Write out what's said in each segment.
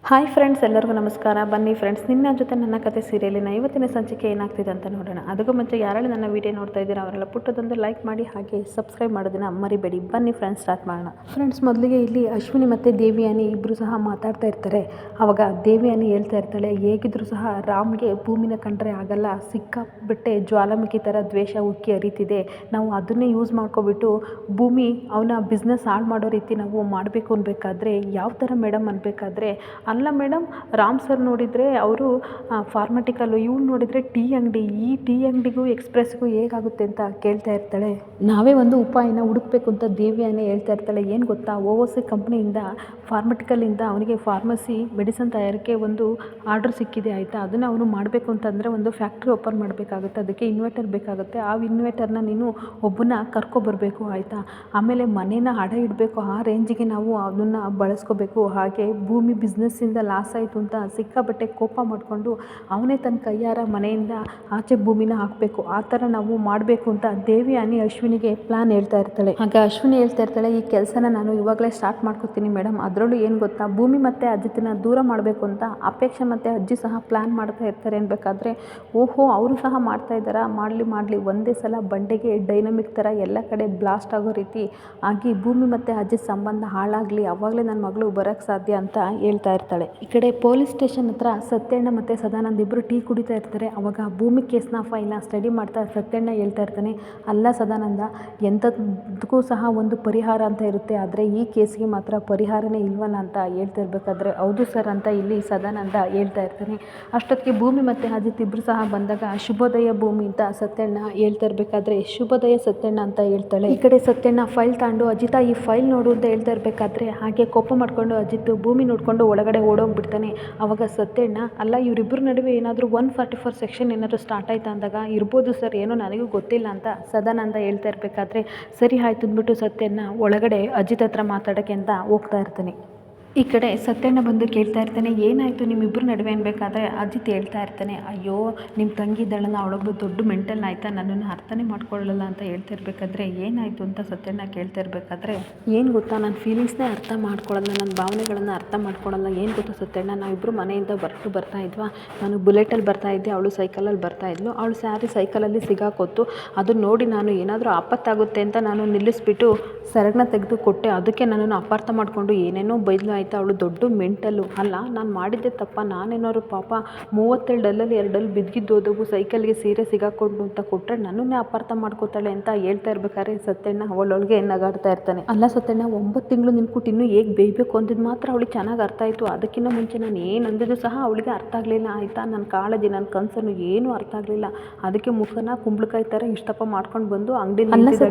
Hi friends, ಎಲ್ಲರಿಗೂ ನಮಸ್ಕಾರ. ಬನ್ನಿ ಫ್ರೆಂಡ್ಸ್, ನಿನ್ನ ಜೊತೆ ನನ್ನ ಕತೆ ಸೀರಿಯಲಿನ ಇವತ್ತಿನ ಸಂಚಿಕೆ ಏನಾಗ್ತಿದೆ ಅಂತ ನೋಡೋಣ. ಅದಕ್ಕೂ ಮುಂಚೆ ಯಾರೆಲ್ಲ ನನ್ನ ವಿಡಿಯೋ ನೋಡ್ತಾ ಇದ್ದೀರಾ ಅವರೆಲ್ಲ ಪುಟ್ಟದೊಂದು ಲೈಕ್ ಮಾಡಿ, ಹಾಗೆ ಸಬ್ಸ್ಕ್ರೈಬ್ ಮಾಡೋದನ್ನ ಮರಿಬೇಡಿ. ಬನ್ನಿ ಫ್ರೆಂಡ್ಸ್, ಸ್ಟಾರ್ಟ್ ಮಾಡೋಣ. ಫ್ರೆಂಡ್ಸ್, ಮೊದಲಿಗೆ ಇಲ್ಲಿ ಅಶ್ವಿನಿ ಮತ್ತು ದೇವಿಯಾನಿ ಇಬ್ಬರು ಸಹ ಮಾತಾಡ್ತಾ ಇರ್ತಾರೆ. ಆವಾಗ ದೇವಿಯಾನಿ ಹೇಳ್ತಾ ಇರ್ತಾಳೆ, ಹೇಗಿದ್ರು ಸಹ ರಾಮ್ಗೆ ಭೂಮಿನ ಕಂಡ್ರೆ ಆಗಲ್ಲ, ಸಿಕ್ಕಾಬಿಟ್ಟೆ ಜ್ವಾಲಾಮುಖಿ ಥರ ದ್ವೇಷ ಉಕ್ಕಿ ಹರಿತಿದೆ. ನಾವು ಅದನ್ನೇ ಯೂಸ್ ಮಾಡ್ಕೊಬಿಟ್ಟು ಭೂಮಿ ಅವನ ಬಿಸ್ನೆಸ್ ಹಾಳು ಮಾಡೋ ರೀತಿ ನಾವು ಮಾಡಬೇಕು ಅನ್ಬೇಕಾದ್ರೆ ಯಾವ ಥರ ಮೇಡಮ್ ಅನ್ಬೇಕಾದ್ರೆ, ಅಲ್ಲ ಮೇಡಮ್, ರಾಮ್ ಸರ್ ನೋಡಿದರೆ ಅವರು ಫಾರ್ಮೆಟಿಕಲ್ಲು, ಇವ್ನು ನೋಡಿದರೆ ಟೀ ಅಂಗಡಿ, ಈ ಟೀ ಅಂಗಡಿಗೂ ಎಕ್ಸ್ಪ್ರೆಸ್ಗೂ ಹೇಗಾಗುತ್ತೆ ಅಂತ ಕೇಳ್ತಾ ಇರ್ತಾಳೆ. ನಾವೇ ಒಂದು ಉಪಾಯನ ಹುಡುಕ್ಬೇಕು ಅಂತ ದೇವಿಯಾನೇ ಹೇಳ್ತಾ ಇರ್ತಾಳೆ. ಏನು ಗೊತ್ತಾ, OOC ಕಂಪ್ನಿಯಿಂದ ಫಾರ್ಮೆಟಿಕಲಿಂದ ಅವನಿಗೆ ಫಾರ್ಮಸಿ ಮೆಡಿಸನ್ ತಯಾರಿಕೆ ಒಂದು ಆರ್ಡ್ರ್ ಸಿಕ್ಕಿದೆ ಆಯಿತಾ. ಅದನ್ನು ಅವನು ಮಾಡಬೇಕು ಅಂತಂದರೆ ಒಂದು ಫ್ಯಾಕ್ಟ್ರಿ ಓಪನ್ ಮಾಡಬೇಕಾಗುತ್ತೆ, ಅದಕ್ಕೆ ಇನ್ವೆಟರ್ ಬೇಕಾಗುತ್ತೆ. ಆ ಇನ್ವೆಟರ್ನ ನೀನು ಒಬ್ಬನ ಕರ್ಕೊಬರ್ಬೇಕು ಆಯಿತಾ. ಆಮೇಲೆ ಮನೇನ ಅಡ ಇಡಬೇಕು, ಆ ರೇಂಜಿಗೆ ನಾವು ಅದನ್ನು ಬಳಸ್ಕೋಬೇಕು. ಹಾಗೆ ಭೂಮಿ ಬಿಸ್ನೆಸ್ಸಿಂದ ಲಾಸ್ ಆಯಿತು ಅಂತ ಸಿಕ್ಕಾಬಟ್ಟೆ ಕೋಪ ಮಾಡಿಕೊಂಡು ಅವನೇ ತನ್ನ ಕೈಯಾರ ಮನೆಯಿಂದ ಆಚೆ ಭೂಮಿನ ಹಾಕಬೇಕು, ಆ ಥರ ನಾವು ಮಾಡಬೇಕು ಅಂತ ದೇವಿಯಾನಿ ಅಶ್ವಿನಿಗೆ ಪ್ಲಾನ್ ಹೇಳ್ತಾ ಇರ್ತಾಳೆ. ಆಗ ಅಶ್ವಿನಿ ಹೇಳ್ತಾ ಇರ್ತಾಳೆ, ಈ ಕೆಲಸನ ನಾನು ಇವಾಗಲೇ ಸ್ಟಾರ್ಟ್ ಮಾಡ್ಕೊತೀನಿ ಮೇಡಮ್. ಅದರಲ್ಲೂ ಏನು ಗೊತ್ತಾ, ಭೂಮಿ ಮತ್ತು ಅಜಿತನ ದೂರ ಮಾಡಬೇಕು ಅಂತ ಅಪೇಕ್ಷೆ ಮತ್ತು ಅಜ್ಜಿ ಸಹ ಪ್ಲ್ಯಾನ್ ಮಾಡ್ತಾ ಇರ್ತಾರೆ ಅನ್ಬೇಕಾದ್ರೆ, ಓಹೋ ಅವರು ಸಹ ಮಾಡ್ತಾ ಇದ್ದಾರಾ, ಮಾಡಲಿ ಒಂದೇ ಸಲ ಬಂಡೆಗೆ ಡೈನಮಿಕ್ ಥರ ಎಲ್ಲ ಕಡೆ ಬ್ಲಾಸ್ಟ್ ಆಗೋ ರೀತಿ ಆಗಿ ಭೂಮಿ ಮತ್ತು ಅಜಿತ್ ಸಂಬಂಧ ಹಾಳಾಗಲಿ, ಅವಾಗಲೇ ನನ್ನ ಮಗಳು ಬರೋಕ್ಕೆ ಸಾಧ್ಯ ಅಂತ ಹೇಳ್ತಾ ಇರ್ತಾಳೆ. ಈ ಕಡೆ ಪೊಲೀಸ್ ಸ್ಟೇಷನ್ ಹತ್ರ ಸತ್ಯಣ್ಣ ಮತ್ತು ಸದಾನಂದ್ ಇಬ್ಬರು ಟೀ ಕುಡಿತಾ ಇರ್ತಾರೆ. ಅವಾಗ ಭೂಮಿ ಕೇಸ್ನ ಫೈಲ್ನ ಸ್ಟಡಿ ಮಾಡ್ತಾ ಸತ್ಯಣ್ಣ ಹೇಳ್ತಾ ಇರ್ತಾನೆ, ಅಲ್ಲ ಸದಾನಂದ, ಎಂಥದಕ್ಕೂ ಸಹ ಒಂದು ಪರಿಹಾರ ಅಂತ ಇರುತ್ತೆ, ಆದರೆ ಈ ಕೇಸ್ಗೆ ಮಾತ್ರ ಪರಿಹಾರನೇ ಇಲ್ವಲ್ಲ ಅಂತ ಹೇಳ್ತಿರ್ಬೇಕಾದ್ರೆ, ಹೌದು ಸರ್ ಅಂತ ಇಲ್ಲಿ ಸದಾನಂದ ಹೇಳ್ತಾ ಇರ್ತಾನೆ. ಅಷ್ಟೊತ್ತಿಗೆ ಭೂಮಿ ಮತ್ತು ಅಜಿತ್ ಇಬ್ಬರು ಸಹ ಬಂದಾಗ, ಶುಭೋದಯ ಭೂಮಿ ಅಂತ ಸತ್ಯಣ್ಣ ಹೇಳ್ತಾ ಇರಬೇಕಾದ್ರೆ, ಶುಭೋದಯ ಸತ್ಯಣ್ಣ ಅಂತ ಹೇಳ್ತಾಳೆ. ಈ ಕಡೆ ಸತ್ಯಣ್ಣ ಫೈಲ್ ತಗೊಂಡು, ಅಜಿತ ಈ ಫೈಲ್ ನೋಡು ಅಂತ ಹೇಳ್ತಾ ಇರಬೇಕಾದ್ರೆ, ಹಾಗೆ ಕೋಪ ಮಾಡಿಕೊಂಡು ಅಜಿತ್ ಭೂಮಿ ನೋಡಿಕೊಂಡು ಒಳಗಡೆ ಓಡೋಗ್ಬಿಡ್ತಾನೆ. ಆವಾಗ ಸತ್ಯಣ್ಣ, ಅಲ್ಲ ಇವರಿಬ್ಬರ ನಡುವೆ ಏನಾದರೂ 144 ಸೆಕ್ಷನ್ ಏನಾದರೂ ಸ್ಟಾರ್ಟ್ ಆಯ್ತಾ ಅಂದಾಗ, ಇರ್ಬೋದು ಸರ್, ಏನೋ ನನಗೂ ಗೊತ್ತಿಲ್ಲ ಅಂತ ಸದಾನಂದ ಹೇಳ್ತಾ ಇರಬೇಕಾದ್ರೆ, ಸರಿ ಆಯ್ತು ಅಂದ್ಬಿಟ್ಟು ಸತ್ಯಣ್ಣ ಒಳಗಡೆ ಅಜಿತ್ ಹತ್ರ ಮಾತಾಡೋಕ್ಕೆ ಅಂತ ಹೋಗ್ತಾ ಇರ್ತಾನೆ. ಈ ಕಡೆ ಸತ್ಯಣ್ಣ ಬಂದು ಕೇಳ್ತಾ ಇರ್ತಾನೆ, ಏನಾಯಿತು ನಿಮ್ಮಿಬ್ಬರ ನಡುವೆ ಅನ್ಬೇಕಾದ್ರೆ ಅಜಿತ್ ಹೇಳ್ತಾ ಇರ್ತಾನೆ, ಅಯ್ಯೋ ನಿಮ್ಮ ತಂಗಿ ಇದ್ದಾಳಲ್ಲ, ಅವಳೊಬ್ಳು ದೊಡ್ಡ ಮೆಂಟಲ್ ಆಯಿತಾ, ನನ್ನನ್ನು ಅರ್ಥನೇ ಮಾಡ್ಕೊಳ್ಳಲ್ಲ ಅಂತ ಹೇಳ್ತಾ ಇರಬೇಕಾದ್ರೆ, ಏನಾಯಿತು ಅಂತ ಸತ್ಯಣ್ಣ ಕೇಳ್ತಾ ಇರಬೇಕಾದ್ರೆ, ಏನು ಗೊತ್ತಾ, ನನ್ನ ಫೀಲಿಂಗ್ಸ್ನೇ ಅರ್ಥ ಮಾಡ್ಕೊಳ್ಳಲ್ಲ, ನನ್ನ ಭಾವನೆಗಳನ್ನು ಅರ್ಥ ಮಾಡ್ಕೊಳ್ಳಲ್ಲ. ಏನು ಗೊತ್ತಾ ಸತ್ಯಣ್ಣ, ನಾವಿಬ್ಬರು ಮನೆಯಿಂದ ಬರ್ತಾ ಇದ್ವಾ, ನಾನು ಬುಲೆಟಲ್ಲಿ ಬರ್ತಾ ಇದ್ದೆ, ಅವಳು ಸೈಕಲಲ್ಲಿ ಬರ್ತಾ ಇದ್ಲು, ಅವಳು ಸೈಕಲಲ್ಲಿ ಸಿಗಾಕೊತ್ತು. ಅದನ್ನ ನೋಡಿ ನಾನು ಏನಾದರೂ ಆಪತ್ತಾಗುತ್ತೆ ಅಂತ ನಾನು ನಿಲ್ಲಿಸ್ಬಿಟ್ಟು ಸರಗನ್ನ ತೆಗೆದು ಕೊಟ್ಟೆ. ಅದಕ್ಕೆ ನನ್ನನ್ನು ಅಪಾರ್ಥ ಮಾಡಿಕೊಂಡು ಏನೇನೋ ಬೈದ್ಲು ಆಯಿತಾ. ಅವಳು ದೊಡ್ಡ ಮೆಂಟಲು. ಅಲ್ಲ, ನಾನು ಮಾಡಿದ್ದೆ ತಪ್ಪ, ನಾನೇನಾದ್ರು ಪಾಪ 37 ಡಲ್ಲಲ್ಲಿ 2 ಡಲ್ ಬಿದ್ದಿದ್ದೋದವು ಸೈಕಲ್ಗೆ ಸೀರೆ ಸಿಗಾಕೊಂಡು ಅಂತ ಕೊಟ್ಟರೆ ನನ್ನನ್ನೇ ಅಪಾರ್ಥ ಮಾಡ್ಕೋತಾಳೆ ಅಂತ ಹೇಳ್ತಾ ಇರ್ಬೇಕಾದ್ರೆ ಸತ್ಯಣ್ಣ ಅವಳೊಳಗೆ ನಗಾಡ್ತಾ ಇರ್ತಾನೆ. ಅಲ್ಲ ಸತ್ಯಣ್ಣ, 9 ತಿಂಗಳು ನಿನ್ಕೊಟ್ಟು ಇನ್ನೂ ಹೇಗೆ ಬೇಯಬೇಕು ಅಂದಿದ್ದು ಮಾತ್ರ ಅವಳಿಗೆ ಚೆನ್ನಾಗಿ ಅರ್ಥ ಆಯಿತು. ಅದಕ್ಕಿಂತ ಮುಂಚೆ ನಾನು ಏನು ಅಂದಿದ್ದು ಸಹ ಅವಳಿಗೆ ಅರ್ಥ ಆಗಲಿಲ್ಲ ಆಯಿತಾ. ನನ್ನ ಕಾಳಜಿ, ನನ್ನ ಕನಸನ್ನು ಏನೂ ಅರ್ಥ ಆಗಲಿಲ್ಲ. ಅದಕ್ಕೆ ಮುಖನ ಕುಂಬಳಕಾಯಿ ಥರ ಇಷ್ಟಪ್ಪ ಮಾಡ್ಕೊಂಡು ಬಂದು ಅಂಗಡಿ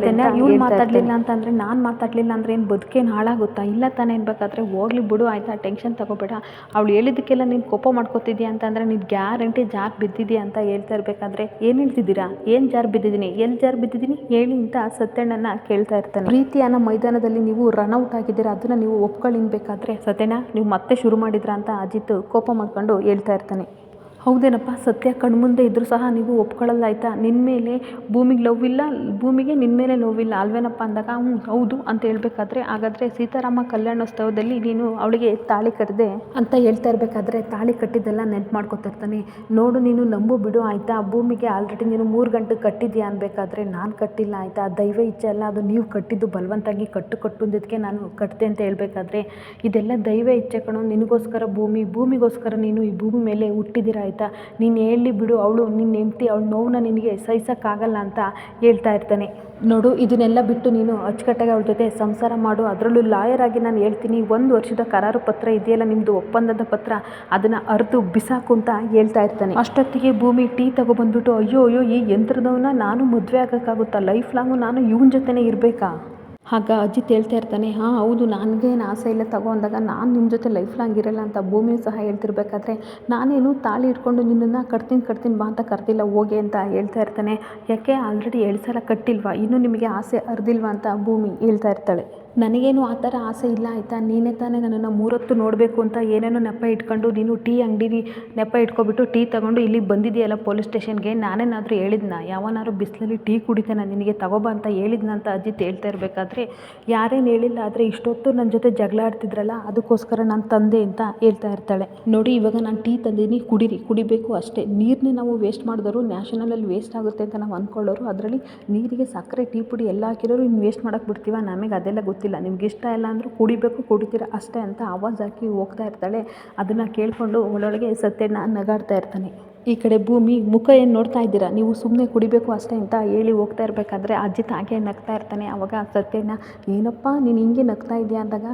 ಇವ್ನು ಮಾತಾಡಲಿಲ್ಲ ಅಂತಂದರೆ, ನಾನು ಮಾತಾಡಲಿಲ್ಲ ಅಂದರೆ ಏನು ಬದುಕೇನು ಹಾಳಾಗುತ್ತಾ? ಇಲ್ಲ ತಾನೇ ಅನ್ಬೇಕಾದ್ರೆ, ಹೋಗ್ಲಿ ಬಿಡು ಆಯಿತಾ, ಟೆನ್ಷನ್ ತಗೋಬೇಡ. ಅವಳು ಹೇಳಿದ್ದಕ್ಕೆಲ್ಲ ನೀನು ಕೋಪ ಮಾಡ್ಕೋತಿದ್ಯಾ ಅಂತಂದರೆ ನೀನು ಗ್ಯಾರಂಟಿ ಜಾರ್ ಬಿದ್ದಿದ್ಯಾ ಅಂತ ಹೇಳ್ತಾ ಇರಬೇಕಾದ್ರೆ, ಏನು ಹೇಳ್ತಿದ್ದೀರಾ, ಏನು ಜಾರ್ ಬಿದ್ದಿದ್ದೀನಿ, ಎಲ್ಲಿ ಜಾರ್ ಬಿದ್ದಿದ್ದೀನಿ ಹೇಳಿ ಅಂತ ಸತ್ಯಣ್ಣನ ಕೇಳ್ತಾ ಇರ್ತಾನೆ. ಪ್ರೀತಿ ಅನ್ನೋ ಮೈದಾನದಲ್ಲಿ ನೀವು ರನ್ಔಟ್ ಆಗಿದ್ದೀರಾ, ಅದನ್ನು ನೀವು ಒಪ್ಕೊಳ್ಳಿನ್ಬೇಕಾದ್ರೆ, ಸತ್ಯಣ್ಣ ನೀವು ಮತ್ತೆ ಶುರು ಮಾಡಿದ್ರಾ ಅಂತ ಅಜಿತ್ ಕೋಪ ಮಾಡ್ಕೊಂಡು ಹೇಳ್ತಾ ಇರ್ತಾನೆ. ಹೌದೇನಪ್ಪ, ಸತ್ಯ ಕಣ್ಮುಂದೆ ಇದ್ದರೂ ಸಹ ನೀವು ಒಪ್ಕೊಳ್ಳಲ್ಲ ಆಯಿತಾ. ನಿನ್ನ ಮೇಲೆ ಭೂಮಿಗೆ ಲವ್ ಇಲ್ಲ, ಭೂಮಿಗೆ ನಿನ್ನ ಮೇಲೆ ಲವ್ ಇಲ್ಲ ಅಲ್ವೇನಪ್ಪ ಅಂದಾಗ, ಹೌದು ಅಂತ ಹೇಳ್ಬೇಕಾದ್ರೆ, ಹಾಗಾದರೆ ಸೀತಾರಾಮ ಕಲ್ಯಾಣೋತ್ಸವದಲ್ಲಿ ನೀನು ಅವಳಿಗೆ ತಾಳಿ ಕಟ್ಟಿದೆ ಅಂತ ಹೇಳ್ತಾ ಇರಬೇಕಾದ್ರೆ, ತಾಳಿ ಕಟ್ಟಿದ್ದೆಲ್ಲ ನೆನ್ಪು ಮಾಡ್ಕೊತಾ ಇರ್ತಾನೆ. ನೋಡು, ನೀನು ನಂಬು ಬಿಡು ಆಯಿತಾ, ಭೂಮಿಗೆ ಆಲ್ರೆಡಿ ನೀನು 3 ಗಂಟೆ ಕಟ್ಟಿದ್ಯಾ ಅನ್ಬೇಕಾದ್ರೆ, ನಾನು ಕಟ್ಟಿಲ್ಲ ಆಯಿತಾ, ದೈವ ಇಚ್ಛೆ ಅಲ್ಲ, ಅದು ನೀವು ಕಟ್ಟಿದ್ದು ಬಲವಂತಾಗಿ ಕಟ್ಟು ಅಂದಿದ್ದಕ್ಕೆ ನಾನು ಕಟ್ಟಿದೆ ಅಂತ ಹೇಳ್ಬೇಕಾದ್ರೆ, ಇದೆಲ್ಲ ದೈವ ಇಚ್ಛೆ ಕಣೋ, ನಿನಗೋಸ್ಕರ ಭೂಮಿಗೋಸ್ಕರ ನೀನು ಈ ಭೂಮಿ ಮೇಲೆ ಹುಟ್ಟಿದ್ದೀರ ಆಯಿತಾ. ನೀನು ಹೇಳಿ ಬಿಡು, ಅವಳು ನಿನ್ನ ಹೆಂಡ್ತಿ, ಅವಳ ನೋವನ್ನ ನಿನಗೆ ಸಹಿಸೋಕ್ಕಾಗಲ್ಲ ಅಂತ ಹೇಳ್ತಾ ಇರ್ತಾನೆ. ನೋಡು, ಇದನ್ನೆಲ್ಲ ಬಿಟ್ಟು ನೀನು ಅಚ್ಚುಕಟ್ಟಾಗಿ ಅವಳ ಜೊತೆ ಸಂಸಾರ ಮಾಡು. ಅದರಲ್ಲೂ ಲಾಯರ್ ಆಗಿ ನಾನು ಹೇಳ್ತೀನಿ, 1 ವರ್ಷದ ಕರಾರು ಪತ್ರ ಇದೆಯಲ್ಲ ನಿಮ್ಮದು, ಒಪ್ಪಂದದ ಪತ್ರ, ಅದನ್ನು ಅರ್ದು ಬಿಸಾಕು ಅಂತ ಹೇಳ್ತಾ ಇರ್ತಾನೆ. ಅಷ್ಟೊತ್ತಿಗೆ ಭೂಮಿ ಟೀ ತಗೊಬಂದ್ಬಿಟ್ಟು, ಅಯ್ಯೋ ಈ ಯಂತ್ರದವನ್ನ ನಾನು ಮದುವೆ ಆಗೋಕ್ಕಾಗುತ್ತಾ, ಲೈಫ್ ಲಾಂಗು ನಾನು ಇವನ ಜೊತೆನೇ ಇರಬೇಕಾ? ಆಗ ಅಜಿತ್ ಹೇಳ್ತಾ ಇರ್ತಾನೆ, ಹೌದು, ನನಗೇನು ಆಸೆ ಇಲ್ಲ ತಗೋ ಅಂದಾಗ, ನಾನು ನಿಮ್ಮ ಜೊತೆ ಲೈಫ್ ಲಾಂಗ್ ಇರಲ್ಲ ಅಂತ ಭೂಮಿಯೂ ಸಹ ಹೇಳ್ತಿರ್ಬೇಕಾದ್ರೆ, ನಾನೇನು ತಾಳಿ ಇಟ್ಕೊಂಡು ನಿನ್ನನ್ನು ಕಟ್ತೀನಿ ಬಾ ಅಂತ ಕರ್ತಿಲ್ಲ, ಹೋಗಿ ಅಂತ ಹೇಳ್ತಾ ಇರ್ತಾನೆ. ಯಾಕೆ, ಆಲ್ರೆಡಿ 2 ಸಲ ಕಟ್ಟಿಲ್ವಾ, ಇನ್ನೂ ನಿಮಗೆ ಆಸೆ ಅರ್ದಿಲ್ವಾ ಅಂತ ಭೂಮಿ ಹೇಳ್ತಾ ಇರ್ತಾಳೆ. ನನಗೇನು ಆ ಥರ ಆಸೆ ಇಲ್ಲ ಆಯಿತಾ. ನೀನೇ ತಾನೇ ನನ್ನನ್ನು ಮೂರೊತ್ತು ನೋಡಬೇಕು ಅಂತ ಏನೇನೋ ನೆಪ ಇಟ್ಕೊಂಡು ನೀನು ಟೀ ಅಂಗಡಿ ನೆಪ ಇಟ್ಕೊಬಿಟ್ಟು ಟೀ ತೊಗೊಂಡು ಇಲ್ಲಿಗೆ ಬಂದಿದೆಯಲ್ಲ ಪೊಲೀಸ್ ಸ್ಟೇಷನ್ಗೆ. ನಾನೇನಾದರೂ ಹೇಳಿದ್ನ? ಯಾವನಾದ್ರು ಬಿಸಿಲಲ್ಲಿ ಟೀ ಕುಡಿತಾನೆ ನಿನಗೆ ತಗೋಬಾ ಅಂತ ಹೇಳಿದ್ನ ಅಂತ ಅಜಿತ್ ಹೇಳ್ತಾ ಇರಬೇಕಾದ್ರೆ, ಯಾರೇನು ಹೇಳಿಲ್ಲ ಆದರೆ ಇಷ್ಟೊತ್ತು ನನ್ನ ಜೊತೆ ಜಗಳ ಆಡ್ತಿದ್ರಲ್ಲ ಅದಕ್ಕೋಸ್ಕರ ನಾನು ತಂದೆ ಅಂತ ಹೇಳ್ತಾ ಇರ್ತಾಳೆ. ನೋಡಿ ಇವಾಗ ನಾನು ಟೀ ತಂದಿದ್ದೀನಿ, ಕುಡಿಬೇಕು ಅಷ್ಟೇ. ನೀರನ್ನೇ ನಾವು ವೇಸ್ಟ್ ಮಾಡಿದವರು ನ್ಯಾಷನಲಲ್ಲಿ ವೇಸ್ಟ್ ಆಗುತ್ತೆ ಅಂತ ನಾವು ಅಂದ್ಕೊಳ್ಳೋರು, ಅದರಲ್ಲಿ ನೀರಿಗೆ ಸಕ್ಕರೆ ಟೀ ಪುಡಿ ಎಲ್ಲ ಹಾಕಿರೋರು ಇನ್ನು ವೇಸ್ಟ್ ಮಾಡೋಕ್ಕೆ ಬಿಡ್ತೀವ? ನಮಗೆ ಅದೆಲ್ಲ ಗೊತ್ತಿಲ್ಲ. ನಿಮ್ಗೆ ಇಷ್ಟ ಇಲ್ಲ ಅಂದರೂ ಕುಡಿಬೇಕು, ಕುಡಿತೀರ ಅಷ್ಟೇ ಅಂತ ಆವಾಜ್ ಹಾಕಿ ಹೋಗ್ತಾ ಇರ್ತಾಳೆ. ಅದನ್ನು ಕೇಳಿಕೊಂಡು ಒಳೊಳಗೆ ಸತ್ಯಣ್ಣ ನಗಾಡ್ತಾ ಇರ್ತಾನೆ. ಈ ಕಡೆ ಭೂಮಿ ಮುಖ ಏನು ನೋಡ್ತಾ ಇದ್ದೀರಾ, ನೀವು ಸುಮ್ಮನೆ ಕುಡಿಬೇಕು ಅಷ್ಟೇ ಅಂತ ಹೇಳಿ ಹೋಗ್ತಾ ಇರಬೇಕಾದ್ರೆ ಅಜಿತ್ ಹಾಗೆ ನಗ್ತಾ ಇರ್ತಾನೆ. ಆವಾಗ ಸತ್ಯಣ್ಣ, ಏನಪ್ಪ ನೀನು ಹಿಂಗೆ ನಗ್ತಾ ಇದೆಯಾ ಅಂದಾಗ,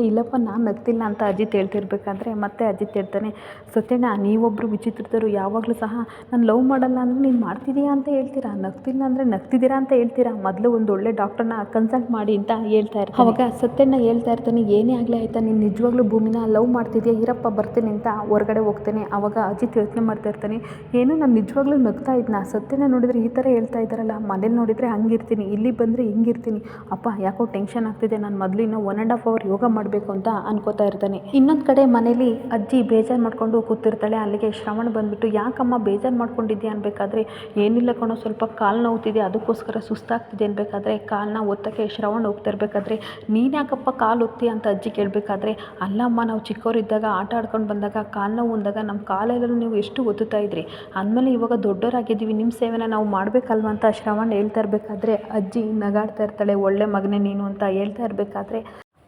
ಇಲ್ಲಪ್ಪ ನಾನು ನಗ್ತಿಲ್ಲ ಅಂತ ಅಜಿತ್ ಹೇಳ್ತಿರ್ಬೇಕಾದ್ರೆ ಮತ್ತೆ ಅಜಿತ್ ಹೇಳ್ತಾನೆ, ಸತ್ಯಣ್ಣ ನೀವೊಬ್ಬರು ವಿಚಿತ್ರದರು. ಯಾವಾಗಲೂ ಸಹ ನಾನು ಲವ್ ಮಾಡಲ್ಲ ಅಂದರೆ ನೀನು ಮಾಡ್ತಿದ್ದೀಯಾ ಅಂತ ಹೇಳ್ತೀರಾ, ನಗ್ತಿಲ್ಲ ಅಂದರೆ ನಗ್ತಿದ್ದೀರಾ ಅಂತ ಹೇಳ್ತೀರಾ. ಮೊದಲು ಒಂದು ಒಳ್ಳೆ ಡಾಕ್ಟರ್ನ ಕನ್ಸಲ್ಟ್ ಮಾಡಿ ಅಂತ ಹೇಳ್ತಾ ಇರ್ತಾರೆ. ಅವಾಗ ಸತ್ಯಣ್ಣ ಹೇಳ್ತಾ ಇರ್ತಾನೆ, ಏನೇ ಆಗಲಿ ಆಯಿತಾ, ನೀನು ನಿಜವಾಗ್ಲೂ ಭೂಮಿನ ಲವ್ ಮಾಡ್ತಿದ್ಯಾ, ಇರಪ್ಪ ಬರ್ತೀನಿ ಅಂತ ಹೊರಗಡೆ ಹೋಗ್ತೇನೆ. ಆವಾಗ ಅಜಿತ್ ಯೋಚನೆ ಮಾಡ್ತಾ ಇರ್ತಾನೆ, ಏನು ನಾನು ನಿಜವಾಗ್ಲೂ ನಗ್ತಾ ಇದ್ನ? ಸತ್ಯನ ನೋಡಿದರೆ ಈ ಥರ ಹೇಳ್ತಾ ಇದ್ದಾರಲ್ಲ, ಮನೇಲಿ ನೋಡಿದರೆ ಹಂಗಿರ್ತೀನಿ, ಇಲ್ಲಿ ಬಂದರೆ ಹಿಂಗಿರ್ತೀನಿ. ಅಪ್ಪ ಯಾಕೋ ಟೆನ್ಷನ್ ಆಗ್ತಿದೆ, ನಾನು ಮೊದಲು ಇನ್ನೂ 1.5 hour ಯೋಗ ಮಾಡಬೇಕು ಅಂತ ಅನ್ಕೋತಾ ಇರ್ತಾನೆ. ಇನ್ನೊಂದು ಕಡೆ ಮನೇಲಿ ಅಜ್ಜಿ ಬೇಜಾರು ಮಾಡ್ಕೊಂಡು ಕೂತಿರ್ತಾಳೆ. ಅಲ್ಲಿಗೆ ಶ್ರವಣ್ ಬಂದುಬಿಟ್ಟು, ಯಾಕಮ್ಮ ಬೇಜಾರು ಮಾಡ್ಕೊಂಡಿದ್ಯಾ ಅನ್ಬೇಕಾದ್ರೆ, ಏನಿಲ್ಲ ಕಣೋ ಸ್ವಲ್ಪ ಕಾಲು ನೋವ್ತಿದೆ ಅದಕ್ಕೋಸ್ಕರ ಸುಸ್ತಾಗ್ತಿದೆ ಅನ್ಬೇಕಾದ್ರೆ ಕಾಲನ್ನ ಒತ್ತಕ್ಕೆ ಶ್ರವಣ್ ಹೋಗ್ತಾ ಇರಬೇಕಾದ್ರೆ, ನೀನು ಯಾಕಪ್ಪ ಕಾಲು ಒತ್ತಿ ಅಂತ ಅಜ್ಜಿ ಕೇಳಬೇಕಾದ್ರೆ, ಅಲ್ಲಮ್ಮ ನಾವು ಚಿಕ್ಕವರಿದ್ದಾಗ ಆಟ ಆಡ್ಕೊಂಡು ಬಂದಾಗ ಕಾಲು ನೋವು ಅಂದಾಗ ನಮ್ಮ ಕಾಲೆಲ್ಲರೂ ನೀವು ಎಷ್ಟು ಒತ್ತುತ್ತಾ ಇದ್ರಿ, ಅಂದಮೇಲೆ ಇವಾಗ ದೊಡ್ಡವರಾಗಿದ್ದೀವಿ, ನಿಮ್ಮ ಸೇವೆನ ನಾವು ಮಾಡಬೇಕಲ್ವ ಅಂತ ಶ್ರವಣ್ ಹೇಳ್ತಾ ಇರಬೇಕಾದ್ರೆ ಅಜ್ಜಿ ನಗಾಡ್ತಾ ಇರ್ತಾಳೆ. ಒಳ್ಳೆ ಮಗನೇ ನೀನು ಅಂತ ಹೇಳ್ತಾ ಇರಬೇಕಾದ್ರೆ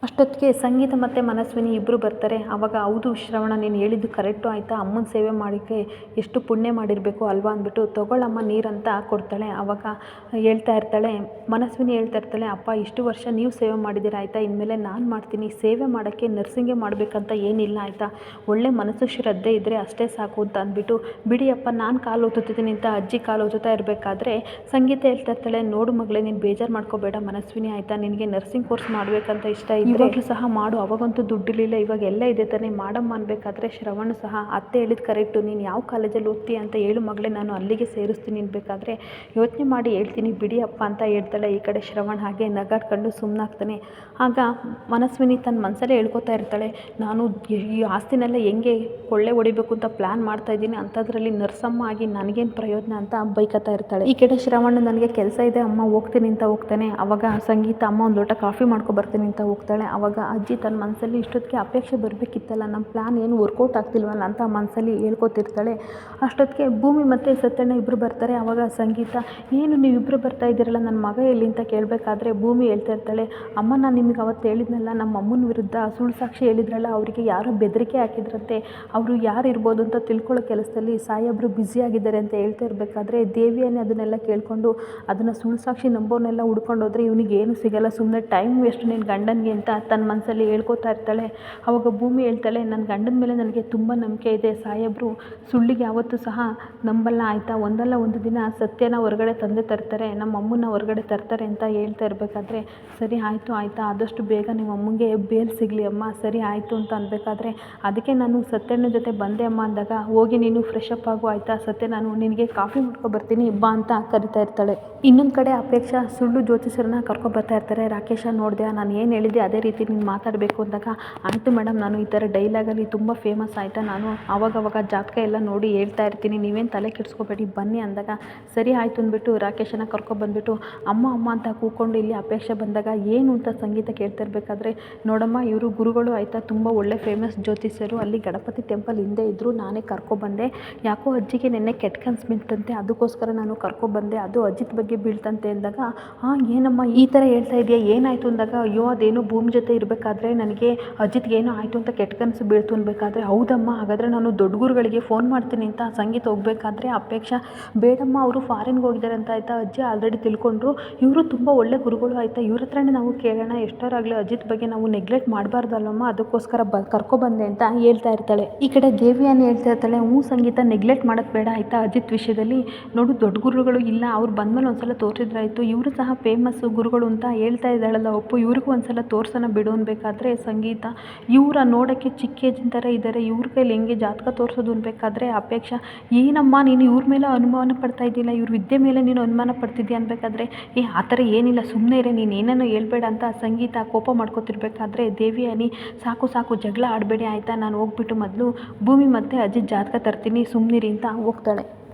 ಅಷ್ಟೊತ್ತಿಗೆ ಸಂಗೀತ ಮತ್ತು ಮನಸ್ವಿನಿ ಇಬ್ಬರು ಬರ್ತಾರೆ. ಆವಾಗ ಹೌದು ಶ್ರವಣ, ನೀನು ಹೇಳಿದ್ದು ಕರೆಕ್ಟು ಆಯಿತಾ, ಅಮ್ಮನ ಸೇವೆ ಮಾಡೋಕ್ಕೆ ಎಷ್ಟು ಪುಣ್ಯ ಮಾಡಿರಬೇಕು ಅಲ್ವಾ ಅಂದ್ಬಿಟ್ಟು ತೊಗೊಳ್ಳಮ್ಮ ನೀರಂತ ಕೊಡ್ತಾಳೆ. ಆವಾಗ ಹೇಳ್ತಾ ಇರ್ತಾಳೆ ಮನಸ್ವಿನಿ, ಹೇಳ್ತಾ ಇರ್ತಾಳೆ, ಅಪ್ಪ ಇಷ್ಟು ವರ್ಷ ನೀವು ಸೇವೆ ಮಾಡಿದ್ದೀರ ಆಯಿತಾ, ಇನ್ಮೇಲೆ ನಾನು ಮಾಡ್ತೀನಿ. ಸೇವೆ ಮಾಡೋಕ್ಕೆ ನರ್ಸಿಂಗೇ ಮಾಡಬೇಕಂತ ಏನಿಲ್ಲ ಆಯಿತಾ, ಒಳ್ಳೆ ಮನಸ್ಸು ಶ್ರದ್ಧೆ ಇದ್ದರೆ ಅಷ್ಟೇ ಸಾಕು ಅಂತ ಅಂದ್ಬಿಟ್ಟು, ಬಿಡಿಯಪ್ಪ ನಾನು ಕಾಲು ಓದುತ್ತಿದ್ದೀನಿ ಅಂತ ಅಜ್ಜಿ ಕಾಲು ಓದುತ್ತಾ ಇರಬೇಕಾದ್ರೆ ಸಂಗೀತ ಹೇಳ್ತಾ ಇರ್ತಾಳೆ, ನೋಡು ಮಗಳೇ ನೀನು ಬೇಜಾರು ಮಾಡ್ಕೋಬೇಡ ಮನಸ್ವಿನಿ ಆಯಿತಾ, ನಿನಗೆ ನರ್ಸಿಂಗ್ ಕೋರ್ಸ್ ಮಾಡಬೇಕಂತ ಇಷ್ಟ ಇವಾಗಲೂ ಸಹ ಮಾಡು, ಅವಾಗಂತೂ ದುಡ್ಡಿರಲಿಲ್ಲ, ಇವಾಗ ಎಲ್ಲ ಇದೆ ತಾನೇ, ಮಾಡಮ್ಮ ಅನ್ಬೇಕಾದ್ರೆ ಶ್ರವಣ ಸಹ ಅತ್ತೆ ಹೇಳಿದ ಕರೆಕ್ಟು, ನೀನು ಯಾವ ಕಾಲೇಜಲ್ಲಿ ಓದ್ತೀಯ ಅಂತ ಹೇಳು ಮಗಳೇ, ನಾನು ಅಲ್ಲಿಗೆ ಸೇರಿಸ್ತೀನಿ ಅನ್ಬೇಕಾದ್ರೆ ಯೋಚನೆ ಮಾಡಿ ಹೇಳ್ತೀನಿ ಬಿಡಿಯಪ್ಪ ಅಂತ ಹೇಳ್ತಾಳೆ. ಈ ಕಡೆ ಶ್ರವಣ್ ಹಾಗೆ ನಗಾಡ್ಕೊಂಡು ಸುಮ್ಮನಾಗ್ತಾನೆ. ಆಗ ಮನಸ್ವಿನಿ ತನ್ನ ಮನಸ್ಸಲ್ಲೇ ಹೇಳ್ಕೊತಾ ಇರ್ತಾಳೆ, ನಾನು ಈ ಆಸ್ತಿನೆಲ್ಲ ಹೆಂಗೆ ಕೊಳ್ಳೆ ಹೊಡಿಬೇಕು ಅಂತ ಪ್ಲ್ಯಾನ್ ಮಾಡ್ತಾಯಿದ್ದೀನಿ, ಅಂಥದ್ರಲ್ಲಿ ನರ್ಸಮ್ಮ ಆಗಿ ನನಗೇನು ಪ್ರಯೋಜನ ಅಂತ ಬೈಕತ್ತಾ ಇರ್ತಾಳೆ. ಈ ಕಡೆ ಶ್ರವಣ, ನನಗೆ ಕೆಲಸ ಇದೆ ಅಮ್ಮ ಹೋಗ್ತೀನಿ ಅಂತ ಹೋಗ್ತಾನೆ. ಆವಾಗ ಸಂಗೀತ, ಅಮ್ಮ ಒಂದು ಲೋಟ ಕಾಫಿ ಮಾಡ್ಕೊಬರ್ತೀನಿ ಅಂತ ಹೋಗ್ತಾಳೆ. ಆವಾಗ ಅಜ್ಜಿ ತನ್ನ ಮನಸ್ಸಲ್ಲಿ ಇಷ್ಟೊತ್ತಿಗೆ ಅಪೇಕ್ಷೆ ಬರಬೇಕಿತ್ತಲ್ಲ, ನಮ್ಮ ಪ್ಲ್ಯಾನ್ ಏನು ವರ್ಕೌಟ್ ಆಗ್ತಿಲ್ವಲ್ಲ ಅಂತ ಮನಸ್ಸಲ್ಲಿ ಹೇಳ್ಕೊತಿರ್ತಾಳೆ. ಅಷ್ಟೊತ್ತಿಗೆ ಭೂಮಿ ಮತ್ತು ಸತ್ಯಣ್ಣ ಇಬ್ಬರು ಬರ್ತಾರೆ. ಆವಾಗ ಸಂಗೀತ, ಏನು ನೀವಿಬ್ಬರು ಬರ್ತಾ ಇದ್ದೀರಲ್ಲ, ನನ್ನ ಮಗ ಎಲ್ಲಿ ಅಂತ ಕೇಳಬೇಕಾದ್ರೆ ಭೂಮಿ ಹೇಳ್ತಾ ಇರ್ತಾಳೆ, ಅಮ್ಮ ನಾನು ನಿಮಗೆ ಅವತ್ತು ಹೇಳಿದ್ನಲ್ಲ, ನಮ್ಮ ಅಮ್ಮನ ವಿರುದ್ಧ ಸುಳ್ಳು ಸಾಕ್ಷಿ ಹೇಳಿದ್ರಲ್ಲ, ಅವರಿಗೆ ಯಾರೋ ಬೆದರಿಕೆ ಹಾಕಿದ್ರಂತೆ, ಅವರು ಯಾರು ಇರ್ಬೋದು ಅಂತ ತಿಳ್ಕೊಳ್ಳೋ ಕೆಲಸದಲ್ಲಿ ಸಾಹೇಬರು ಬ್ಯುಸಿಯಾಗಿದ್ದಾರೆ ಅಂತ ಹೇಳ್ತಾ ಇರಬೇಕಾದ್ರೆ ದೇವಿಯನ್ನೇ ಅದನ್ನೆಲ್ಲ ಕೇಳಿಕೊಂಡು ಅದನ್ನು ಸುಳ್ಳು ಸಾಕ್ಷಿ ನಂಬೋನೆಲ್ಲ ಹುಡ್ಕೊಂಡು ಹೋದರೆ ಇವನಿಗೆ ಏನು ಸಿಗಲ್ಲ, ಸುಮ್ಮನೆ ಟೈಮ್ ವೇಸ್ಟ್ ನಿನ್ನ ಗಂಡನಿಗೆ ಅಂತ ತನ್ನ ಮನಸ್ಸಲ್ಲಿ ಹೇಳ್ಕೊತಾ ಇರ್ತಾಳೆ. ಆವಾಗ ಭೂಮಿ ಹೇಳ್ತಾಳೆ, ನನ್ನ ಗಂಡನ ಮೇಲೆ ನನಗೆ ತುಂಬ ನಂಬಿಕೆ ಇದೆ, ಸಾಹೇಬರು ಸುಳ್ಳಿಗೆ ಯಾವತ್ತೂ ಸಹ ನಂಬಲ್ಲ ಆಯಿತಾ, ಒಂದಲ್ಲ ಒಂದು ದಿನ ಸತ್ಯನ ಹೊರಗಡೆ ತಂದೆ ತರ್ತಾರೆ, ನಮ್ಮ ಅಮ್ಮನ ಹೊರಗಡೆ ತರ್ತಾರೆ ಅಂತ ಹೇಳ್ತಾ ಇರಬೇಕಾದ್ರೆ ಸರಿ ಆಯಿತು ಆಯಿತಾ, ಆದಷ್ಟು ಬೇಗ ನಿಮ್ಮ ಅಮ್ಮಂಗೆ ಬೇಲ್ ಸಿಗಲಿ ಅಮ್ಮ, ಸರಿ ಆಯಿತು ಅಂತ ಅನ್ಬೇಕಾದ್ರೆ ಅದಕ್ಕೆ ನಾನು ಸತ್ಯನ ಜೊತೆ ಬಂದೆ ಅಮ್ಮ ಅಂದಾಗ, ಹೋಗಿ ನೀನು ಫ್ರೆಶ್ ಅಪ್ ಆಗು ಆಯಿತಾ, ಸತ್ಯ ನಾನು ನಿನಗೆ ಕಾಫಿ ಮಾಡ್ಕೊಬರ್ತೀನಿ ಬಾ ಅಂತ ಕರಿತಾ ಇರ್ತಾಳೆ. ಇನ್ನೊಂದು ಕಡೆ ಅಪೇಕ್ಷಾ ಸುಳ್ಳು ಜ್ಯೋತಿಷರನ್ನ ಕರ್ಕೊಬರ್ತಾ ಇರ್ತಾರೆ. ರಾಕೇಶ, ನೋಡಿದೆ ನಾನು ಏನು ಹೇಳಿದ್ದೆ ಅದೇ ರೀತಿ ನೀನು ಮಾತಾಡಬೇಕು ಅಂದಾಗ, ಆಯಿತು ಮೇಡಮ್, ನಾನು ಈ ಥರ ಡೈಲಾಗಲ್ಲಿ ತುಂಬ ಫೇಮಸ್ ಆಯಿತಾ, ನಾನು ಆವಾಗವಾಗ ಜಾತಕ ಎಲ್ಲ ನೋಡಿ ಹೇಳ್ತಾ ಇರ್ತೀನಿ, ನೀವೇನು ತಲೆ ಕೆಡಿಸ್ಕೋಬೇಡಿ ಬನ್ನಿ ಅಂದಾಗ, ಸರಿ ಆಯಿತು ಅಂದ್ಬಿಟ್ಟು ರಾಕೇಶನ ಕರ್ಕೊಬಂದ್ಬಿಟ್ಟು ಅಮ್ಮ ಅಮ್ಮ ಅಂತ ಕೂತ್ಕೊಂಡು ಇಲ್ಲಿ ಅಪೇಕ್ಷೆ ಬಂದಾಗ ಏನು ಅಂತ ಸಂಗೀತ ಕೇಳ್ತಾ ಇರಬೇಕಾದ್ರೆ, ನೋಡಮ್ಮ ಇವರು ಗುರುಗಳು ಆಯಿತಾ, ತುಂಬ ಒಳ್ಳೆ ಫೇಮಸ್ ಜ್ಯೋತಿಷ್ಯರು, ಅಲ್ಲಿ ಗಣಪತಿ ಟೆಂಪಲ್ ಹಿಂದೆ ಇದ್ದರು, ನಾನೇ ಕರ್ಕೊಬಂದೆ, ಯಾಕೋ ಅಜ್ಜಿಗೆ ನೆನ್ನೆ ಕೆಟ್ಟ ಕನಸು ಬೀಳ್ತಂತೆ ಅದಕ್ಕೋಸ್ಕರ ನಾನು ಕರ್ಕೊಬಂದೆ, ಅದು ಅಜಿತ್ ಬಗ್ಗೆ ಬೀಳ್ತಂತೆ ಅಂದಾಗ, ಏನಮ್ಮ ಈ ಥರ ಹೇಳ್ತಾ ಇದೆಯಾ, ಏನಾಯಿತು ಅಂದಾಗ, ಅಯ್ಯೋ ಅದೇನೋ ಭೂಮಿ ಜೊತೆ ಇರಬೇಕಾದ್ರೆ ನನಗೆ ಅಜಿತ್ಗೆ ಏನೋ ಆಯಿತು ಅಂತ ಕೆಟ್ಟ ಕನಸು ಬೀಳ್ತು ಅನ್ಬೇಕಾದ್ರೆ, ಹೌದಮ್ಮ ಹಾಗಾದರೆ ನಾನು ದೊಡ್ಡ ಗುರುಗಳಿಗೆ ಫೋನ್ ಮಾಡ್ತೀನಿ ಅಂತ ಸಂಗೀತ ಹೋಗಬೇಕಾದ್ರೆ ಅಪೇಕ್ಷಾ, ಬೇಡಮ್ಮ ಅವರು ಫಾರಿನ್ಗೆ ಹೋಗಿದ್ದಾರೆ ಅಂತ ಆಯಿತಾ, ಅಜ್ಜಿ ಆಲ್ರೆಡಿ ತಿಳ್ಕೊಂಡ್ರು, ಇವರು ತುಂಬ ಒಳ್ಳೆ ಗುರುಗಳು ಆಯಿತಾ, ಇವ್ರ ಹತ್ರನೇ ನಾವು ಕೇಳೋಣ, ಎಷ್ಟರಾಗಲಿ ಅಜಿತ್ ಬಗ್ಗೆ ನಾವು ನೆಗ್ಲೆಕ್ಟ್ ಮಾಡಬಾರ್ದಲ್ಲಮ್ಮ, ಅದಕ್ಕೋಸ್ಕರ ಕರ್ಕೊಬಂದೆ ಅಂತ ಹೇಳ್ತಾ ಇರ್ತಾಳೆ. ಈ ಕಡೆ ದೇವಿಯನ್ನು ಹೇಳ್ತಾ ಇರ್ತಾಳೆ, ಸಂಗೀತ ನೆಗ್ಲೆಕ್ಟ್ ಮಾಡೋದು ಬೇಡ ಆಯಿತಾ, ಅಜಿತ್ ವಿಷಯದಲ್ಲಿ ನೋಡು ದೊಡ್ಡ ಗುರುಗಳು ಇಲ್ಲ, ಅವ್ರು ಬಂದಮೇಲೆ ಒಂದ್ಸಲ ತೋರಿಸಿದ್ರಾಯಿತು, ಇವರು ಸಹ ಫೇಮಸ್ಸು ಗುರುಗಳು ಅಂತ ಹೇಳ್ತಾ ಇದ್ದಾಳಲ್ಲ ಒಪ್ಪು, ಇವ್ರಿಗೂ ಒಂದ್ಸಲ ತೋರಿಸ ತೋರ್ಸೋಣ ಬಿಡು ಅನ್ಬೇಕಾದ್ರೆ ಸಂಗೀತ ಇವರ ನೋಡೋಕ್ಕೆ ಚಿಕ್ಕ ಏಜಿನ ಥರ ಇದ್ದಾರೆ, ಇವ್ರ ಕೈಲಿ ಹೆಂಗೆ ಜಾತಕ ತೋರಿಸೋದು ಅನ್ಬೇಕಾದ್ರೆ ಅಪೇಕ್ಷಾ ಏನಮ್ಮ ನೀನು ಇವ್ರ ಮೇಲೆ ಅನುಮಾನ ಪಡ್ತಾ ಇದ್ದಿಲ್ಲ, ಇವ್ರ ವಿದ್ಯೆ ಮೇಲೆ ನೀನು ಅನುಮಾನ ಪಡ್ತಿದ್ಯಾ ಅನ್ಬೇಕಾದ್ರೆ ಆ ಥರ ಏನಿಲ್ಲ ಸುಮ್ಮನೆ ಇರೇ, ನೀನು ಏನನ್ನೂ ಹೇಳ್ಬೇಡ ಅಂತ ಸಂಗೀತ ಕೋಪ ಮಾಡ್ಕೊತಿರ್ಬೇಕಾದ್ರೆ ದೇವಿಯಾನಿ ಸಾಕು ಸಾಕು ಜಗಳ ಆಡಬೇಡಿ ಆಯಿತಾ, ನಾನು ಹೋಗ್ಬಿಟ್ಟು ಮೊದಲು ಭೂಮಿ ಮತ್ತು ಅಜಿತ್ ಜಾತಕ ತರ್ತೀನಿ ಸುಮ್ಮನಿರಿ ಅಂತ ಹೋಗ್ತಾಳೆ.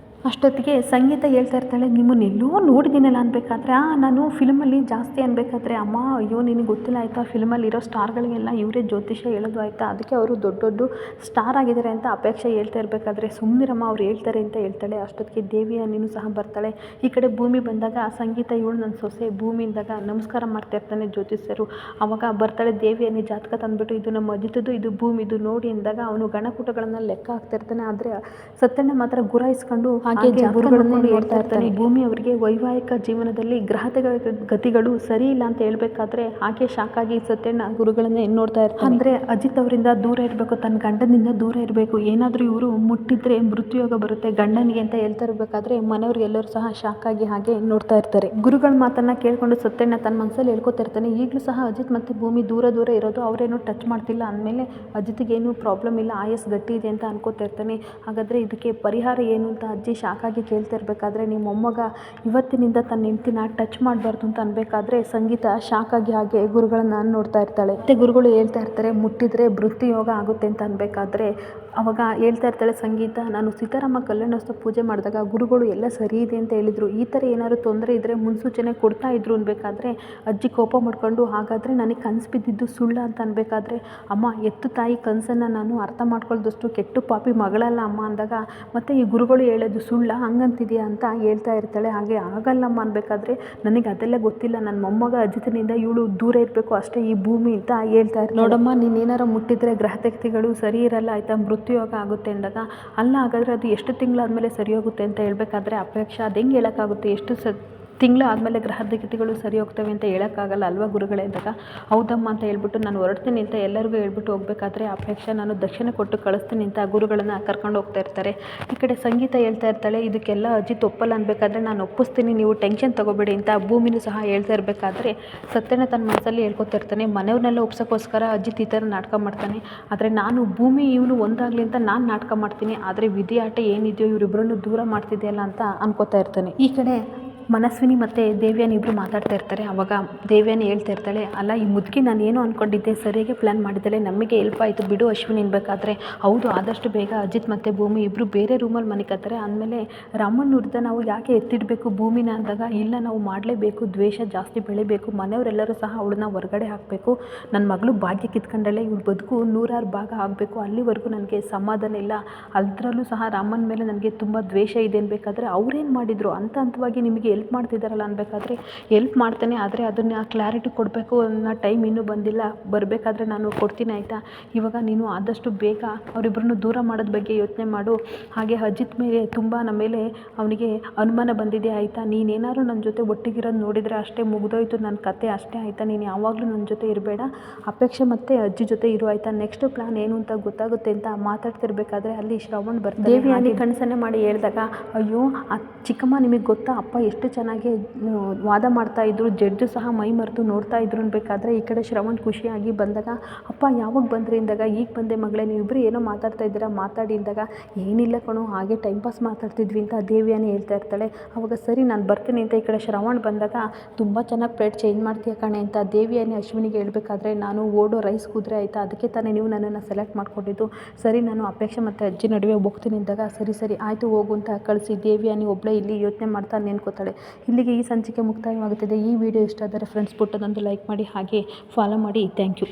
ಅಷ್ಟೊತ್ತಿಗೆ ಸಂಗೀತ ಹೇಳ್ತಾ ಇರ್ತಾಳೆ, ನಿಮ್ಮನ್ನೆಲ್ಲೋ ನೋಡಿದ್ದೀನಲ್ಲ ಅನ್ಬೇಕಾದ್ರೆ ನಾನು ಫಿಲ್ಮಲ್ಲಿ ಜಾಸ್ತಿ ಅನ್ಬೇಕಾದ್ರೆ ಅಮ್ಮ ಅಯ್ಯೋ ನಿನಗೆ ಗೊತ್ತಿಲ್ಲ ಆಯಿತಾ, ಫಿಲ್ಮಲ್ಲಿರೋ ಸ್ಟಾರ್ಗಳಿಗೆಲ್ಲ ಇವರೇ ಜ್ಯೋತಿಷ್ಯ ಹೇಳೋದು ಆಯಿತಾ, ಅದಕ್ಕೆ ಅವರು ದೊಡ್ಡ ದೊಡ್ಡ ಸ್ಟಾರ್ ಆಗಿದ್ದಾರೆ ಅಂತ ಅಪೇಕ್ಷೆ ಹೇಳ್ತಾ ಇರಬೇಕಾದ್ರೆ ಸುಮ್ಮನಿರಮ್ಮ ಅವ್ರು ಹೇಳ್ತಾರೆ ಅಂತ ಹೇಳ್ತಾಳೆ. ಅಷ್ಟೊತ್ತಿಗೆ ದೇವಿಯಾನಿನೂ ಸಹ ಬರ್ತಾಳೆ. ಈ ಕಡೆ ಭೂಮಿ ಬಂದಾಗ ಸಂಗೀತ ಇವಳು ನನ್ನ ಸೊಸೆ ಭೂಮಿ ಅಂದಾಗ ನಮಸ್ಕಾರ ಮಾಡ್ತಾ ಇರ್ತಾನೆ ಜ್ಯೋತಿಷ್ಯರು. ಅವಾಗ ಬರ್ತಾಳೆ ದೇವಿಯಾನಿ ಜಾತಕ ತಂದುಬಿಟ್ಟು ಇದು ನಮ್ಮ ಅಜಿತದ್ದು ಇದು ಭೂಮಿದು ನೋಡಿ ಅಂದಾಗ ಅವನು ಗಣಕೂಟಗಳನ್ನು ಲೆಕ್ಕ ಹಾಕ್ತಾ ಇರ್ತಾನೆ. ಆದರೆ ಸತ್ಯಣ್ಣ ಮಾತ್ರ ಗುರಾಯಿಸ್ಕೊಂಡು ಹಾಗೆ ಗುರುಗಳನ್ನು ನೋಡ್ತಾ ಇರ್ತಾನೆ. ಭೂಮಿ ಅವರಿಗೆ ವೈವಾಹಿಕ ಜೀವನದಲ್ಲಿ ಗ್ರಹದ ಗತಿಗಳು ಸರಿ ಇಲ್ಲ ಅಂತ ಹೇಳ್ಬೇಕಾದ್ರೆ ಹಾಗೆ ಶಾಕ್ ಆಗಿ ಸತ್ಯಣ್ಣ ಗುರುಗಳನ್ನೇ ನೋಡ್ತಾ ಇರ್ತಾನೆ. ಅಂದರೆ ಅಜಿತ್ ಅವರಿಂದ ದೂರ ಇರಬೇಕು, ತನ್ನ ಗಂಡನಿಂದ ದೂರ ಇರಬೇಕು, ಏನಾದರೂ ಇವರು ಮುಟ್ಟಿದ್ರೆ ಮೃತ್ಯುಯೋಗ ಬರುತ್ತೆ ಗಂಡನಿಗೆ ಅಂತ ಹೇಳ್ತಾ ಇರಬೇಕಾದ್ರೆ ಮನೆಯವ್ರಿಗೆ ಎಲ್ಲರೂ ಸಹ ಶಾಕ್ ಆಗಿ ಹಾಗೆ ನೋಡ್ತಾ ಇರ್ತಾರೆ. ಗುರುಗಳ ಮಾತನ್ನ ಕೇಳ್ಕೊಂಡು ಸತ್ಯಣ್ಣ ತನ್ನ ಮನಸ್ಸಲ್ಲಿ ಹೇಳ್ಕೊತಾ ಇರ್ತಾನೆ, ಈಗಲೂ ಸಹ ಅಜಿತ್ ಮತ್ತು ಭೂಮಿ ದೂರ ದೂರ ಇರೋದು, ಅವರೇನು ಟಚ್ ಮಾಡ್ತಿಲ್ಲ ಅಂದಮೇಲೆ ಅಜಿತ್ಗೇನು ಪ್ರಾಬ್ಲಮ್ ಇಲ್ಲ, ಆಯಸ್ ಗಟ್ಟಿ ಇದೆ ಅಂತ ಅನ್ಕೋತಾ ಇರ್ತಾನೆ. ಹಾಗಾದರೆ ಇದಕ್ಕೆ ಪರಿಹಾರ ಏನು ಅಂತ ಅಜ್ಜಿ ಶಾಕಾಗಿ ಕೇಳ್ತಾ ಇರಬೇಕಾದ್ರೆ ನಿಮ್ಮ ಮೊಮ್ಮಗ ಇವತ್ತಿನಿಂದ ತನ್ನ ಹೆಂಡ್ತಿನ ಟಚ್ ಮಾಡಬಾರ್ದು ಅಂತ ಅನ್ಬೇಕಾದ್ರೆ ಸಂಗೀತ ಶಾಕಾಗಿ ಹಾಗೆ ಗುರುಗಳನ್ನ ನೋಡ್ತಾ ಇರ್ತಾಳೆ. ಮತ್ತು ಗುರುಗಳು ಹೇಳ್ತಾ ಇರ್ತಾರೆ ಮುಟ್ಟಿದ್ರೆ ಮೃತ್ಯುಯೋಗ ಆಗುತ್ತೆ ಅಂತ ಅನ್ಬೇಕಾದ್ರೆ ಅವಾಗ ಹೇಳ್ತಾ ಇರ್ತಾಳೆ ಸಂಗೀತ, ನಾನು ಸೀತಾರಾಮ ಕಲ್ಯಾಣೋತ್ಸವ ಪೂಜೆ ಮಾಡಿದಾಗ ಗುರುಗಳು ಎಲ್ಲ ಸರಿ ಇದೆ ಅಂತ ಹೇಳಿದರು, ಈ ಥರ ಏನಾದ್ರು ತೊಂದರೆ ಇದ್ದರೆ ಮುನ್ಸೂಚನೆ ಕೊಡ್ತಾ ಇದ್ರು ಅನ್ಬೇಕಾದ್ರೆ ಅಜ್ಜಿ ಕೋಪ ಮಾಡ್ಕೊಂಡು ಹಾಗಾದರೆ ನನಗೆ ಕನಸು ಬಿದ್ದಿದ್ದು ಸುಳ್ಳ ಅಂತ ಅನ್ಬೇಕಾದ್ರೆ ಅಮ್ಮ ಎತ್ತು ತಾಯಿ ಕನಸನ್ನು ನಾನು ಅರ್ಥ ಮಾಡ್ಕೊಳ್ದಷ್ಟು ಕೆಟ್ಟು ಪಾಪಿ ಮಗಳಲ್ಲ ಅಮ್ಮ ಅಂದಾಗ ಮತ್ತು ಈ ಗುರುಗಳು ಹೇಳೋದು ಸುಳ್ಳ ಹಂಗಂತಿದೆಯಾ ಅಂತ ಹೇಳ್ತಾ ಇರ್ತಾಳೆ. ಹಾಗೆ ಆಗಲ್ಲಮ್ಮ ಅನ್ಬೇಕಾದ್ರೆ ನನಗೆ ಅದೆಲ್ಲ ಗೊತ್ತಿಲ್ಲ, ನನ್ನ ಮೊಮ್ಮಗ ಅಜಿತನಿಂದ ಇವಳು ದೂರ ಇರಬೇಕು ಅಷ್ಟೇ ಈ ಭೂಮಿ ಅಂತ ಹೇಳ್ತಾ ಇರ್ತಾಳೆ. ನೋಡಮ್ಮ ನೀನೇನಾರು ಮುಟ್ಟಿದ್ರೆ ಗ್ರಹಶಕ್ತಿಗಳು ಸರಿ ಇರಲ್ಲ ಆಯಿತಾ, ಮೃತ್ಯುಯೋಗ ಆಗುತ್ತೆ ಅಂದಾಗ ಅಲ್ಲ ಹಾಗಾದರೆ ಅದು ಎಷ್ಟು ತಿಂಗಳಾದಮೇಲೆ ಸರಿ ಹೋಗುತ್ತೆ ಅಂತ ಹೇಳ್ಬೇಕಾದ್ರೆ ಅಪೇಕ್ಷಾ ಅದು ಹೆಂಗೆ ಹೇಳೋಕ್ಕಾಗುತ್ತೆ, ಎಷ್ಟು ತಿಂಗಳು ಆದಮೇಲೆ ಗ್ರಹಗತಿಗಳು ಸರಿ ಹೋಗ್ತವೆ ಅಂತ ಹೇಳೋಕ್ಕಾಗಲ್ಲ ಅಲ್ವಾ ಗುರುಗಳೇ ಅಂದಾಗ ಹೌದಮ್ಮ ಅಂತ ಹೇಳ್ಬಿಟ್ಟು ನಾನು ಹೊರಡ್ತೀನಿ ಅಂತ ಎಲ್ಲರಿಗೂ ಹೇಳ್ಬಿಟ್ಟು ಹೋಗ್ಬೇಕಾದ್ರೆ ಅಪೇಕ್ಷಾ ನಾನು ದಕ್ಷಿಣ ಕೊಟ್ಟು ಕಳಿಸ್ತೀನಿ ಅಂತ ಗುರುಗಳನ್ನು ಕರ್ಕೊಂಡು ಹೋಗ್ತಾ ಇರ್ತಾರೆ. ಈ ಕಡೆ ಸಂಗೀತ ಹೇಳ್ತಾ ಇರ್ತಾಳೆ ಇದಕ್ಕೆಲ್ಲ ಅಜಿತ್ ಒಪ್ಪಲ್ಲ ಅನ್ಬೇಕಾದ್ರೆ ನಾನು ಒಪ್ಪಿಸ್ತೀನಿ ನೀವು ಟೆನ್ಷನ್ ತೊಗೋಬೇಡಿ ಅಂತ ಭೂಮಿನೂ ಸಹ ಹೇಳ್ತಾ ಇರಬೇಕಾದ್ರೆ ಸತ್ಯನ ತನ್ನ ಮನಸ್ಸಲ್ಲಿ ಹೇಳ್ಕೊತಾ ಇರ್ತಾನೆ, ಮನೆಯವ್ರನ್ನೆಲ್ಲ ಒಪ್ಸೋಕ್ಕೋಸ್ಕರ ಅಜಿತ್ ಈ ಥರ ನಾಟಕ ಮಾಡ್ತಾನೆ, ಆದರೆ ನಾನು ಭೂಮಿ ಇವನು ಒಂದಾಗಲಿ ಅಂತ ನಾನು ನಾಟಕ ಮಾಡ್ತೀನಿ, ಆದರೆ ವಿಧಿಯಾಟ ಏನಿದೆಯೋ ಇವರಿಬ್ಬರನ್ನು ದೂರ ಮಾಡ್ತಿದೆಯಲ್ಲ ಅಂತ ಅನ್ಕೋತಾ ಇರ್ತಾನೆ. ಈ ಕಡೆ ಮನಸ್ವಿನಿ ಮತ್ತು ದೇವ್ಯಾನಿ ಇಬ್ಬರು ಮಾತಾಡ್ತಾ ಇರ್ತಾರೆ. ಆವಾಗ ದೇವ್ಯಾನಿ ಹೇಳ್ತಾ ಇರ್ತಾಳೆ, ಅಲ್ಲ ಈ ಮುದುಕಿ ನಾನು ಏನು ಅಂದ್ಕೊಂಡಿದ್ದೆ ಸರಿಯಾಗಿ ಪ್ಲ್ಯಾನ್ ಮಾಡಿದ್ದಾಳೆ, ನಮಗೆ ಹೆಲ್ಪ್ ಆಯಿತು ಬಿಡು ಅಶ್ವಿನಿ ಅನ್ಬೇಕಾದ್ರೆ ಹೌದು ಆದಷ್ಟು ಬೇಗ ಅಜಿತ್ ಮತ್ತು ಭೂಮಿ ಇಬ್ಬರು ಬೇರೆ ರೂಮಲ್ಲಿ ಮನಿಕತ್ತಾರೆ. ಆದಮೇಲೆ ರಾಮನ ವಿರುದ್ಧ ನಾವು ಯಾಕೆ ಎತ್ತಿಡಬೇಕು ಭೂಮಿನ ಅಂದಾಗ ಇಲ್ಲ ನಾವು ಮಾಡಲೇಬೇಕು, ದ್ವೇಷ ಜಾಸ್ತಿ ಬೆಳಿಬೇಕು, ಮನೆಯವರೆಲ್ಲರೂ ಸಹ ಅವಳನ್ನ ಹೊರಗಡೆ ಹಾಕಬೇಕು, ನನ್ನ ಮಗಳು ಭಾಗ್ಯ ಕಿತ್ಕೊಂಡಳೆ ಇವಳು ಬದುಕು 100 ಭಾಗ ಆಗಬೇಕು, ಅಲ್ಲಿವರೆಗೂ ನನಗೆ ಸಮಾಧಾನ ಇಲ್ಲ, ಅದರಲ್ಲೂ ಸಹ ರಾಮನ ಮೇಲೆ ನನಗೆ ತುಂಬ ದ್ವೇಷ ಇದೆ ಅನ್ಬೇಕಾದ್ರೆ ಅವ್ರೇನು ಮಾಡಿದರು ಹಂತವಾಗಿ ನಿಮಗೆ ಹೆಲ್ಪ್ ಮಾಡ್ತಿದ್ದಾರಲ್ಲ ಅನ್ಬೇಕಾದ್ರೆ ಹೆಲ್ಪ್ ಮಾಡ್ತಾನೆ, ಆದರೆ ಅದನ್ನು ಕ್ಲಾರಿಟಿ ಕೊಡಬೇಕು ಅನ್ನೋ ಟೈಮ್ ಇನ್ನೂ ಬಂದಿಲ್ಲ, ಬರಬೇಕಾದ್ರೆ ನಾನು ಕೊಡ್ತೀನಿ ಆಯಿತಾ, ಇವಾಗ ನೀನು ಆದಷ್ಟು ಬೇಗ ಅವರಿಬ್ಬರನ್ನು ದೂರ ಮಾಡೋದ ಬಗ್ಗೆ ಯೋಚನೆ ಮಾಡು, ಹಾಗೆ ಅಜಿತ್ ಮೇಲೆ ತುಂಬ ನಮ್ಮ ಮೇಲೆ ಅವನಿಗೆ ಅನುಮಾನ ಬಂದಿದೆ ಆಯಿತಾ, ನೀನೇನಾದ್ರು ನನ್ನ ಜೊತೆ ಒಟ್ಟಿಗಿರೋದು ನೋಡಿದರೆ ಅಷ್ಟೇ ಮುಗಿದೋಯ್ತು ನನ್ನ ಕತೆ ಅಷ್ಟೇ ಆಯಿತಾ, ನೀನು ಯಾವಾಗಲೂ ನನ್ನ ಜೊತೆ ಇರಬೇಡ, ಅಪೇಕ್ಷೆ ಮತ್ತು ಅಜ್ಜಿ ಜೊತೆ ಇರು ಆಯಿತಾ, ನೆಕ್ಸ್ಟ್ ಪ್ಲ್ಯಾನ್ ಏನು ಅಂತ ಗೊತ್ತಾಗುತ್ತೆ ಅಂತ ಮಾತಾಡ್ತಿರ್ಬೇಕಾದ್ರೆ ಅಲ್ಲಿ ಶ್ರವಣ್ ಬರ್ತಾರೆ. ದೇವಿಯಾನಿ ಕನಸನ್ನೇ ಮಾಡಿ ಹೇಳಿದಾಗ ಅಯ್ಯೋ ಚಿಕ್ಕಮ್ಮ ನಿಮಗೆ ಗೊತ್ತಾ ಅಪ್ಪ ಎಷ್ಟು ಚೆನ್ನಾಗಿ ವಾದ ಮಾಡ್ತಾ ಇದ್ರು, ಜಡ್ಜು ಸಹ ಮೈ ಮರೆತು ನೋಡ್ತಾ ಇದ್ರು ಅನ್ಬೇಕಾದ್ರೆ ಈ ಕಡೆ ಶ್ರವಣ್ ಖುಷಿಯಾಗಿ ಬಂದಾಗ ಅಪ್ಪ ಯಾವಾಗ ಬಂದ್ರಿ ಅಂದಾಗ ಈಗ ಬಂದೆ ಮಗಳೇ, ನೀವಿಬ್ಬರು ಏನೋ ಮಾತಾಡ್ತಾ ಇದ್ದೀರಾ ಮಾತಾಡಿ ಅಂದಾಗ ಏನಿಲ್ಲ ಕಣೋ ಹಾಗೆ ಟೈಮ್ ಪಾಸ್ ಮಾತಾಡ್ತಿದ್ವಿ ಅಂತ ದೇವಿಯಾನಿ ಹೇಳ್ತಾ ಇರ್ತಾಳೆ. ಅವಾಗ ಸರಿ ನಾನು ಬರ್ತೀನಿ ಅಂತ ಈ ಕಡೆ ಶ್ರವಣ್ ಬಂದಾಗ ತುಂಬ ಚೆನ್ನಾಗಿ ಪ್ಲೇಟ್ ಚೇಂಜ್ ಮಾಡ್ತೀಯ ಕಣೆ ಅಂತ ದೇವಿಯಾನಿ ಅಶ್ವಿನಿಗೆ ಹೇಳ್ಬೇಕಾದ್ರೆ ನಾನು ಓಡೋ ರೈಸ್ ಕೂದ್ರೆ ಆಯಿತಾ, ಅದಕ್ಕೆ ತಾನೇ ನೀವು ನನ್ನನ್ನು ಸೆಲೆಕ್ಟ್ ಮಾಡ್ಕೊಂಡಿದ್ದು, ಸರಿ ನಾನು ಅಪೇಕ್ಷೆ ಮತ್ತು ಅಜ್ಜಿ ನಡುವೆ ಹೋಗ್ತೀನಿ ಅಂದಾಗ ಸರಿ ಸರಿ ಆಯಿತು ಹೋಗು ಅಂತ ಕಳಿಸಿ ದೇವಿಯಾನಿ ಒಬ್ಬಳೇ ಇಲ್ಲಿ ಯೋಚನೆ ಮಾಡ್ತಾ ನೆನ್ಕೋತಾಳೆ. ಇಲ್ಲಿಗೆ ಈ ಸಂಚಿಕೆ ಮುಕ್ತಾಯವಾಗುತ್ತದೆ. ಈ ವಿಡಿಯೋ ಇಷ್ಟ ಆದರೆ ಫ್ರೆಂಡ್ಸ್ ಪುಟ್ಟದೊಂದು ಲೈಕ್ ಮಾಡಿ ಹಾಗೆ ಫಾಲೋ ಮಾಡಿ. Thank you.